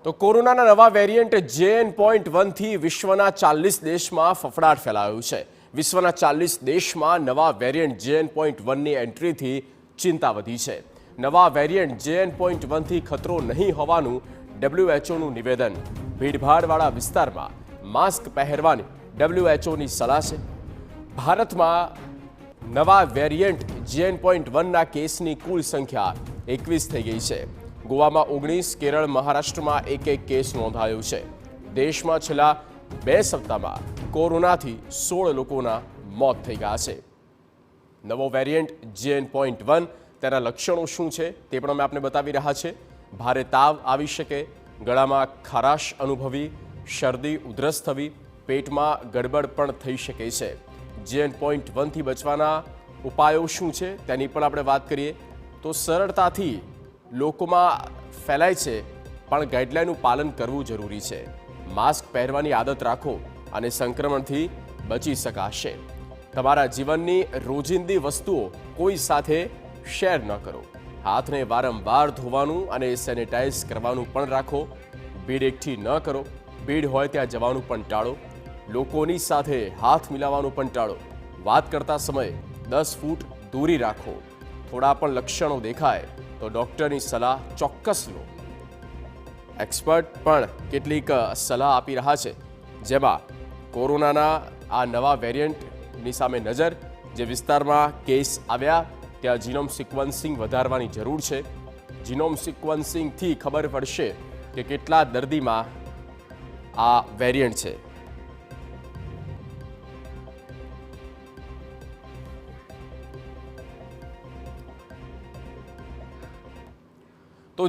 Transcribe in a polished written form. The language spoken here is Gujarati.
તો કોરોનાના નવા વેરિયન્ટ JN.1 થી વિશ્વના 40 દેશમાં ફફડાટ ફેલાયો છે। વિશ્વના 40 દેશમાં નવા વેરિયન્ટ JN.1 ની એન્ટ્રીથી ચિંતા વધી છે। નવા વેરિયન્ટ JN.1 થી ખતરો નહીં હોવાનું WHOનું નિવેદન। ભીડભાડવાળા વિસ્તારમાં માસ્ક પહેરવાની WHOની સલાહ છે। ભારતમાં નવા વેરિયન્ટ JN.1 ના કેસની કુલ સંખ્યા 21 થઈ ગઈ છે। ગોવામાં 19, કેરળ મહારાષ્ટ્રમાં એક કેસ નોંધાયો છે। દેશમાં છેલ્લા 2 સપ્તાહમાં કોરોનાથી 16 લોકોના મોત થઈ ગયા છે। નવો વેરિયન્ટ JN.1 તેના લક્ષણો શું છે તે પણ અમે આપને બતાવી રહ્યા છે। ભારે તાવ આવી શકે, ગળામાં ખારાશ અનુભવી, શરદી ઉધરસ થવી, પેટમાં ગડબડ પણ થઈ શકે છે। JN.1 થી બચવાના ઉપાયો શું છે તેની પણ આપણે વાત કરીએ તો સરળતાથી લોકોમાં ફેલાય છે પણ ગાઈડલાઈનનું પાલન કરવું જરૂરી છે। માસ્ક પહેરવાની આદત રાખો અને સંક્રમણથી બચી શકાશે। તમારા જીવનની રોજિંદી વસ્તુઓ કોઈ સાથે શેર ન કરો। હાથને વારંવાર ધોવાનું અને સેનિટાઈઝ કરવાનું પણ રાખો। ભીડ એકઠી ન કરો। ભીડ હોય ત્યાં જવાનું પણ ટાળો। લોકોની સાથે હાથ મિલાવવાનું પણ ટાળો। વાત કરતા સમયે 10 ફૂટ દૂરી રાખો। થોડા પણ લક્ષણો દેખાય તો ડૉક્ટરની સલાહ ચોક્કસ લો। એક્સપર્ટ પણ કેટલીક સલાહ આપી રહ્યા છે, જેમાં કોરોનાના આ નવા વેરિયન્ટની સામે નજર, જે વિસ્તારમાં કેસ આવ્યા ત્યાં જીનોમ સિક્વન્સિંગ વધારવાની જરૂર છે। જીનોમ સિક્વન્સિંગથી ખબર પડશે કે કેટલા દર્દીમાં આ વેરિયન્ટ છે। તો